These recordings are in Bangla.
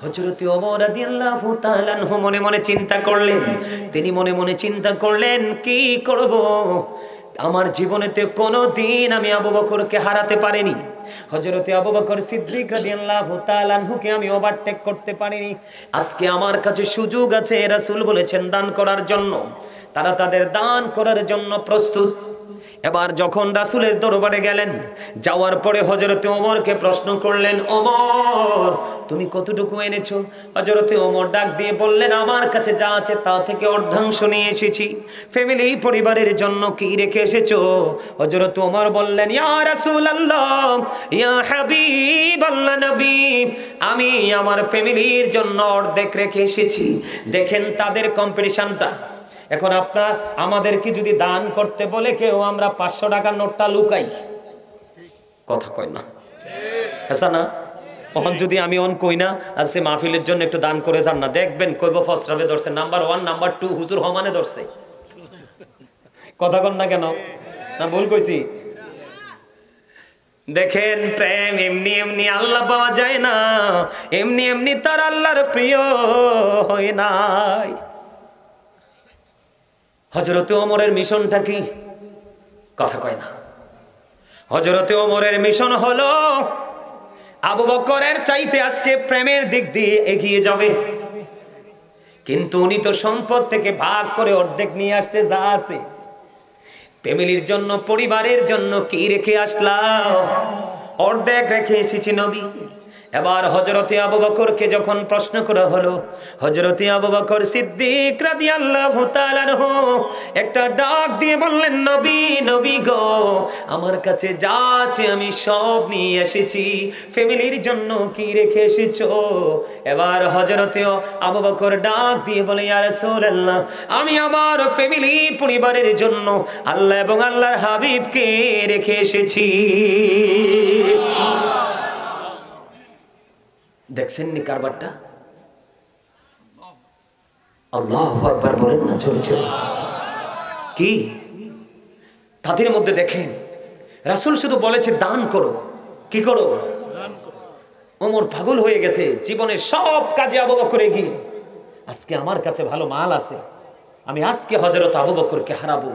হযরত ওমর রাদিয়াল্লাহু তাআলা আনহু মনে মনে চিন্তা করলেন, তিনি মনে মনে চিন্তা করলেন কি করব, আমার জীবনেতে কোনোদিন আমি আবু বকরকে হারাতে পারিনি, হযরতে আবু বকর সিদ্দিক রাদিয়াল্লাহু তাআলা আনহুকে আমি ওভারটেক করতে পারিনি। আজকে আমার কাছে সুযোগ আছে, রাসূল বলেছেন দান করার জন্য, তারা তাদের দান করার জন্য প্রস্তুত। এবার যখন রাসূলের দরবারে গেলেন, যাওয়ার পরে হযরতে ওমরকে প্রশ্ন করলেন, ওমর তুমি কতটুকু এনেছো? হযরতে ওমর ডাক দিয়ে বললেন, আমার কাছে যা আছে তা থেকে অর্ধাংশ নিয়ে এসেছি। ফ্যামিলি পরিবারের জন্য কি রেখে এসেছো? হযরতে ওমর বললেন, ইয়া রাসূলুল্লাহ, ইয়া হাবিবাল্লাহ, নবী, আমি আমার ফ্যামিলির জন্য অর্ধেক রেখে এসেছি। দেখেন তাদের কম্পিটিশনটা। এখন আপনার আমাদেরকে যদি দান করতে বলে কেউ, আমরা 500 টাকার নোটটা লুকাই, কথা কয় না, আচ্ছা না? তখন যদি আমি অন কই না আজকে মাহফিলের জন্য একটু দান করে যান না, দেখবেন কইব ফসরাবে ধরছে, নাম্বার 1 নাম্বার 2 হুজুর হমানে ধরছে, কথা কন না কেন? না ভুল কইছি? দেখেন প্রেম এমনি এমনি আল্লাহ পাওয়া যায় না, এমনি এমনি তার আল্লাহর প্রিয় হয় নাই। হযরতে ওমরের মিশনটা কি? কথা কয় না। হযরতে ওমরের মিশন হলো আবু বকরের চাইতে আজকে প্রেমের দিক দিয়ে এগিয়ে যাবে, কিন্তু উনি তো সম্পদ থেকে ভাগ করে অর্ধেক নিয়ে আসতে যা আছে, ফ্যামিলির জন্য পরিবারের জন্য কি রেখে আসলাম? অর্ধেক রেখে এসেছি নবী। এবার হযরতে আবু বকরকে যখন প্রশ্ন করা হলো, হযরতে আবু বকর সিদ্দিক রাদিয়াল্লাহু তাআলা আনহু একটা ডাক দিয়ে বললেন, নবী, নবী গো, আমার কাছে যা আছে আমি সব নিয়ে এসেছি, ফ্যামিলির জন্য কি রেখে এসেছো? এবার হযরতে আবু বকর ডাক দিয়ে বলে, ইয়া রাসূলুল্লাহ, আমি আমার ফ্যামিলি পরিবারের জন্য আল্লাহ এবং আল্লাহর হাবিবকে রেখে এসেছি। দেখছেন নি কারবারটা? আল্লাহু আকবার বলেন না জোরে জোরে। কি তাদের মধ্যে দেখেন, রাসূল শুধু বলেছে দান করো, কি করো? ওমর পাগল হয়ে গেছে, জীবনের সব কাজে আবু বকর এগিয়ে। আজকে আমার কাছে ভালো মাল আছে, আমি আজকে হযরত আবু বকরকে হারাবো,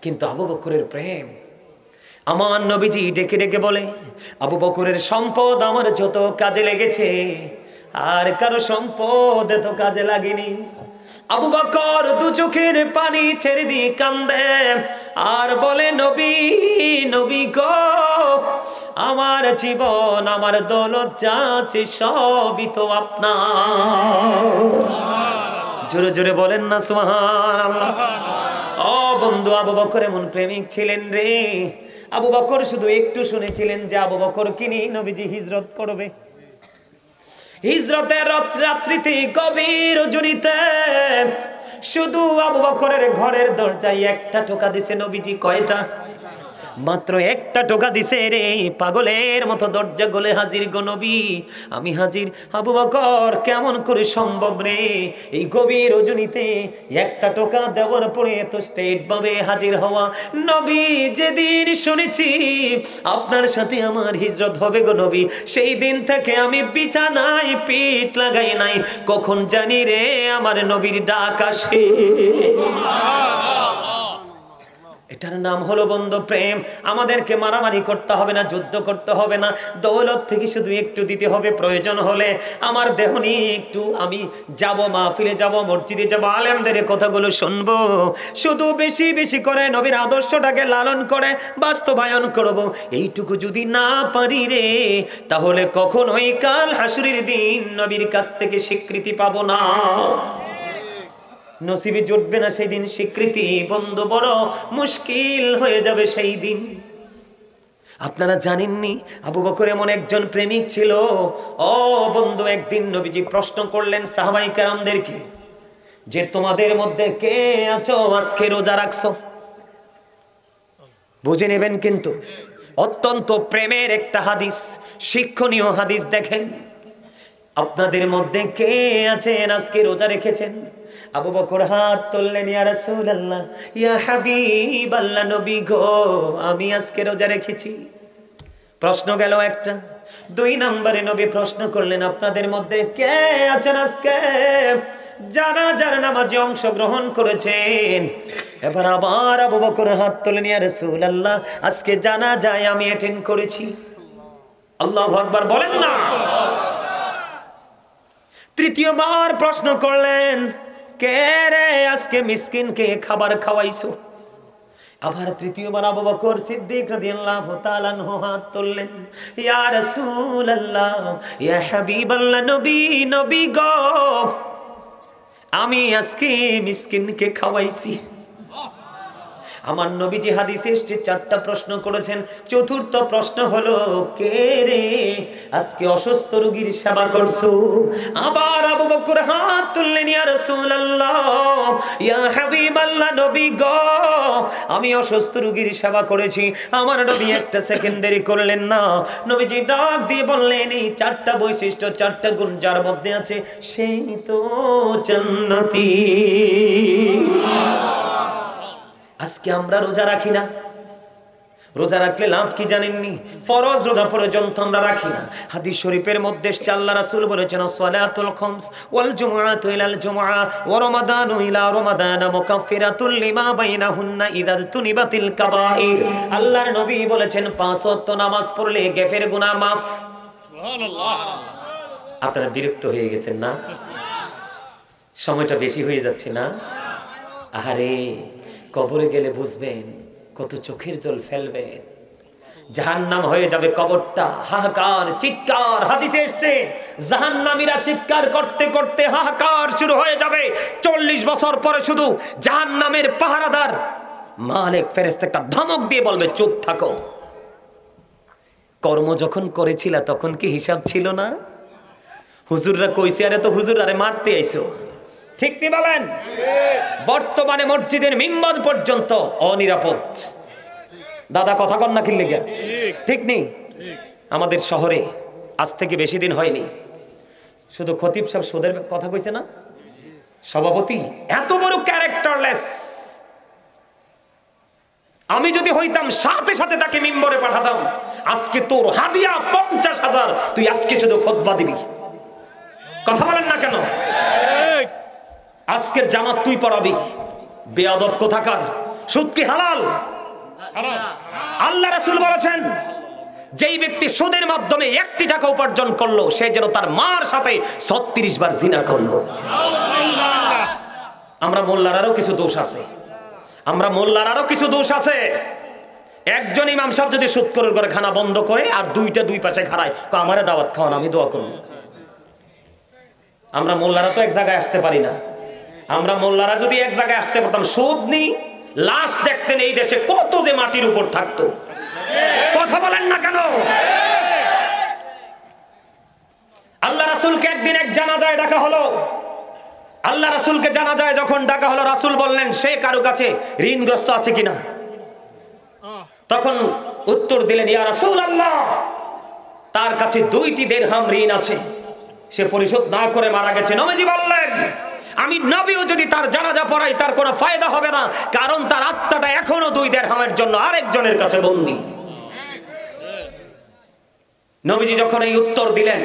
কিন্তু আবু বকরের প্রেম। আমার নবীজি ডেকে ডেকে বলে, আবু বকরের সম্পদ আমার যত কাজে লেগেছে, আর কারো সম্পদ এত কাজে লাগেনি। আবু বকর দু চোখের পানি ছেড়ে দিয়ে কান্দে আর বলে, নবী, নবী গো, আমার জীবন, আমার দৌলত যা আছে সবই তো আপনার। জোরে জোরে বলেন না সুবহানাল্লাহ। ও বন্ধু, আবু বকর এমন প্রেমিক ছিলেন রে। আবু বকর শুধু একটু শুনেছিলেন যে আবু বকর কিনি নবীজি হিজরত করবে। হিজরতের রাত্রিতে গভীর রজনীতে শুধু আবু বকরের ঘরের দরজায় একটা টোকা দিছে নবীজি। কয়টা? মাত্র একটা টোকা দিছে রে। পাগলের মতো দরজা গলে হাজির গো নবী, আমি হাজির। আবু বকর কেমন করে সম্ভব রে এই গভীর রজনীতে একটা টোকা দেওয়ার পরে এত স্ট্রেট ভাবে হাজির হওয়া? নবী, যেদিন শুনেছি আপনার সাথে আমার হিজরত হবে গো নবী, সেই দিন থেকে আমি বিছানায় পিঠ লাগাই নাই। কখন জানি রে আমার নবীর ডাক আসে। এটার নাম হলো বন্ধু প্রেম। আমাদেরকে মারামারি করতে হবে না, যুদ্ধ করতে হবে না, দৌলত থেকে শুধু একটু দিতে হবে। প্রয়োজন হলে আমার দেহ নিয়ে একটু আমি যাব, মাহফিলে যাব, মসজিদে যাব, আলেমদের কথাগুলো শুনবো, শুধু বেশি বেশি করে নবীর আদর্শটাকে লালন করে বাস্তবায়ন করব। এইটুকু যদি না পারি রে, তাহলে কখনোই কাল হাসরের দিন নবীর কাছ থেকে স্বীকৃতি পাবো না, নসিবে জুটবে না সেই দিন স্বীকৃতি। বন্ধু, বড় মুশকিল হয়ে যাবে সেই দিন। আপনারা জানেননি আবু বকর এমন একজন প্রেমিক ছিল। ও বন্ধু, একদিন নবীজি প্রশ্ন করলেন সাহাবাই কেরামদেরকে যে তোমাদের মধ্যে কে আছো আজকে রোজা রাখছো? বুঝে নেবেন কিন্তু অত্যন্ত প্রেমের একটা হাদিস, শিক্ষণীয় হাদিস। দেখেন, আপনাদের মধ্যে কে আছেন আজকে রোজা রেখেছেন? আবু বকর হাত তুললেন, ইয়া রাসূলুল্লাহ, ইয়া হাবিবাল্লাহ, নবী গো, আমি আজকে রোজা রেখেছি। প্রশ্ন গেল একটা। দুই নম্বরে নবী প্রশ্ন করলেন, আপনাদের মধ্যে কে আছেন আজকে জানাজার নামাজে অংশগ্রহণ করেছেন? এবার আবার আবু বকর হাত তুলে নিয়ে, রাসূলুল্লাহ আজকে জানাজায় আমি অ্যাটেন্ড করেছি। আল্লাহু আকবার বলেন না। তৃতীয়বার প্রশ্ন করলেন, কে রে আজকে মিসকিনকে খাবার খাওয়াইছো? আবার তৃতীয়বার আবু বকর সিদ্দিক রাদিয়াল্লাহু তাআলা আনহু হাত তুললেন, ইয়া রাসূলুল্লাহ, ইয়া হাবিবাল্লাহ, নবী গো, আমি আজকে মিসকিনকে খাওয়াইছি। আমার নবীজি হাদিসে এসেছে 4টা প্রশ্ন করেছেন। চতুর্থ প্রশ্ন হলো, কে রে আজকে অসুস্থ রোগীর সেবা করছো? আবার আবু বকর হাত তুললেন, ইয়া রাসূলুল্লাহ, ইয়া হাবিবাল্লাহ, নবী গো, আমি অসুস্থ রোগীর সেবা করেছি। আমার নবী একটা সেকেন্ড দেরি করলেন না, নবীজি ডাক দিয়ে বললেন, এই 4টা বৈশিষ্ট্য, 4টা গুণ যার মধ্যে আছে সেই তো জান্নাতি। আজকে আমরা রোজা রাখি না। রোজা রাখলে লাভ কি জানেননি? ফরজ রোজা পর্যন্ত আমরা রাখি না। হাদিস শরীফের মধ্যে আল্লাহ রাসূল বলেছেন, সালাতুল খামস ওয়াল জুমআতু ইলাল জুমআ ওয়া রমাদানু ইলা রমাদান মুকাফফিরাতুল লিমা বাইনাহুন্না ইযা তুনিবাতিল কাবাইর। আল্লাহর নবী বলেছেন, 5 ওয়াক্ত নামাজ পড়লে গেফের গুনাহ মাফ। সুবহানাল্লাহ। আপনারা বিরক্ত হয়ে গেছেন না? সময়টা বেশি হয়ে যাচ্ছে না? আহারে, কবরে গেলে বুঝবেন কত চোখের জল ফেলবেন। জাহান্নাম হয়ে যাবে কবরটা, হাহাকার চিৎকার। হাদিসে এসেছে, জাহান্নামীরা চিৎকার করতে করতে হাহাকার শুরু হয়ে যাবে। 40 বছর পরে শুধু জাহান্নামের পাহারাদার মালিক ফেরেশতা একটা ধমক দিয়ে বলবে, চুপ থাকো। কর্ম যখন করেছিলা তখন কি হিসাব ছিল না? হুজুররা কইছে, আরে তো হুজুর আরে মারতে আইছো। ঠিক নি বলেন? বর্তমানে মসজিদের মিম্বর পর্যন্ত অনিরাপদ। দাদা কথা কন না কিনলে গিয়া, ঠিক নেই? আমাদের শহরে আজ থেকে বেশি দিন হয়নি, শুধু খতিব সাহেব সুদের কথা কইছে না, সভাপতি এত বড় ক্যারেক্টারলেস। আমি যদি হইতাম সাথে সাথে তাকে মিম্বরে পাঠাতাম, আজকে তোর হাদিয়া 50,000, তুই আজকে শুধু খুতবা দিবি। কথা বলেন না কেন? আজকের জামাত তুই পড়াবি। বেয়াদব কোথাকার। সুদ কি হালাল? আল্লাহ রাসূল বলেছেন, যেই ব্যক্তি সুদের মাধ্যমে 1টি টাকা উপার্জন করলো, সে যেন তার মার সাথে 36 বার জিনা করলো। আমরা মোল্লারারও কিছু দোষ আছে। একজন ইমাম সাহেব যদি সুদখোরের করে খানা বন্ধ করে আর দুইটা দুই পাশে খাড়ায়, আমারে দাওয়াত খাওয়ান, আমি দোয়া করব। আমরা মোল্লারা তো এক জায়গায় আসতে পারি না। আমরা মোল্লারা যদি এক জায়গায় আসতে পারতাম, সুদ নি লাশ দেখতেন এই দেশে কত যে মাটির উপর থাকতো। কথা বলেন না কেন? আল্লাহ রাসূলকে একদিন এক জানাজায় ডাকা হলো। আল্লাহ রাসূলকে জানাজায় যখন ডাকা হলো, রাসূল বললেন, সে কারো কাছে ঋণগ্রস্ত আছে কিনা? তখন উত্তর দিলেন, ইয়া রাসূলুল্লাহ, তার কাছে 2টি দিরহাম ঋণ আছে, সে পরিশোধ না করে মারা গেছে। নবীজি বললেন, আমি নবীও যদি তার জানাজা পড়াই তার কোনো ফায়দা হবে না, কারণ তার আত্মাটা এখনো 2 দিরহামের জন্য আরেকজনের কাছে বন্দী। নবীজি যখন এই উত্তর দিলেন,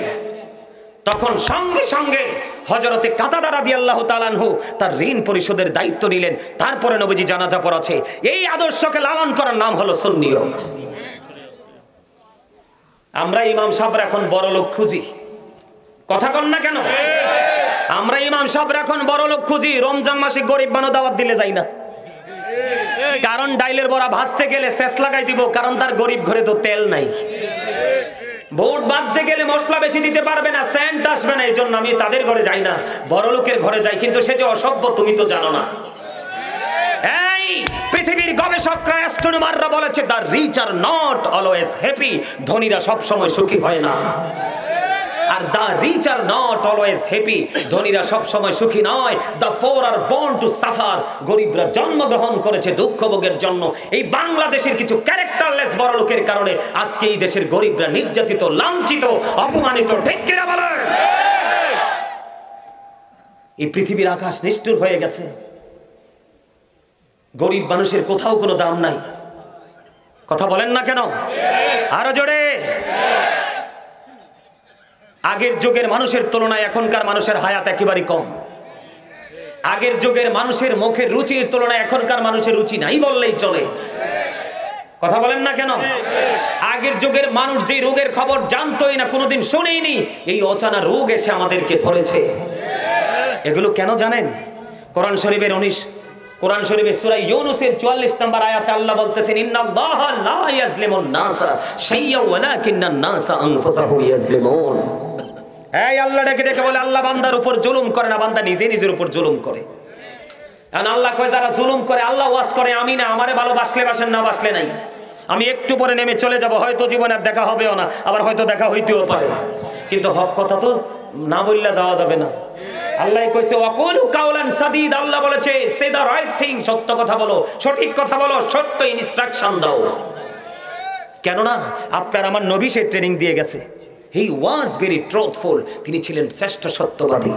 তখন সঙ্গে সঙ্গে হযরতে কাতাদা রাদিয়াল্লাহু তাআলা আনহু তার ঋণ পরিশোধের দায়িত্ব নিলেন। তারপরে নবীজি জানাজা পড়াচ্ছে। এই আদর্শকে লালন করার নাম হলো সুন্নিয়ত। আমরা ইমাম সাহেবরা এখন বড় লোক খুঁজি। কথা কন না কেন? আমরা ইমাম সাহেবরা এখন বড় লোক খুঁজি, রমজান মাসে গরিব মানুষ দাওয়াত দিলে যাই না। কারণ ডাইলের বড়া ভাজতে গেলে শেষ লাগাই দিব, কারণ তার গরিব ঘরে তো তেল নাই। ভোট বাজতে গেলে মশলা বেশি দিতে পারবে না, সেন্ট আসবে না, এই জন্য আমি তাদের ঘরে যাই না, বড় লোকের ঘরে যাই। কিন্তু সে যে অসভ্য তুমি তো জানো না। এই পৃথিবীর গবেষকরা, অ্যাস্ট্রোনমাররা বলেছে, the rich are not always happy. ধনীরা সব সময় সুখী হয় না। আর the rich are not always happy, ধনীরা সব সময় সুখী নয়। The poor are born to suffer, গরিবরা জন্মগ্রহণ করেছে দুঃখ ভোগের জন্য। এই বাংলাদেশের কিছু ক্যারেক্টারলেস বড় লোকের কারণে আজকে এই দেশের গরিবরা নির্যাতিত, লাঞ্ছিত, অপমানিত। ঠিক কিনা বলেন? এই পৃথিবীর আকাশ নিষ্ঠুর হয়ে গেছে। গরিব মানুষের কোথাও কোনো দাম নাই। কথা বলেন না কেন? আরো জোরে। আগের যুগের মানুষের তুলনায় এখনকার মানুষের হায়াত একেবারেই কম। আগের যুগের মানুষের মুখের রুচির তুলনায় এখনকার মানুষের রুচি নাই বললেই চলে। কথা বলেন না কেন? আগের যুগের মানুষ যে রোগের খবর জানতোই না, কোনোদিন শুনেইনি, এই অজানা রোগ এসে আমাদেরকে ধরেছে। এগুলো কেন জানেন? কোরআন শরীফের কোরআন শরীফের সূরা ইউনূসের 44 নম্বর আয়াতে আল্লাহ বলতেছেন, ইন্নাল্লাহা লা ইয়াজলিমুন নাসা শাইয়্যা ওয়ালাকিন্নান নাসা আনফুসাহুম ইয়াজলিমুন। এই আল্লাহ ডেকে ডেকে বলে আল্লাহ বান্দার উপর জুলুম করে না, বান্দা নিজে নিজের উপর জুলুম করে। কারণ আল্লাহ কয় যারা জুলুম করে, আল্লাহ ওয়াজ করে আমি না, আমারে ভালোবাসলে বাসেন, না বাসলে নাই। আমি একটু পরে নেমে চলে যাব, হয়তো জীবনে আর দেখা হবেও না, আবার হয়তো দেখা হইতেও পারে, কিন্তু হক কথা তো না বললে যাওয়া যাবে না। আল্লাহ কইছে ওয়াকুলু কাওলান সাদীদ, আল্লাহ বলেছে সে দা রাইট থিং, সত্য কথা বলো, সঠিক কথা বলো, সত্য ইনস্ট্রাকশন দাও। কেননা আপনার আমার নবী সে ট্রেনিং দিয়ে গেছে। হি ওয়াজ ভেরি ট্রুথফুল, তিনি ছিলেন শ্রেষ্ঠ সত্যবাদী।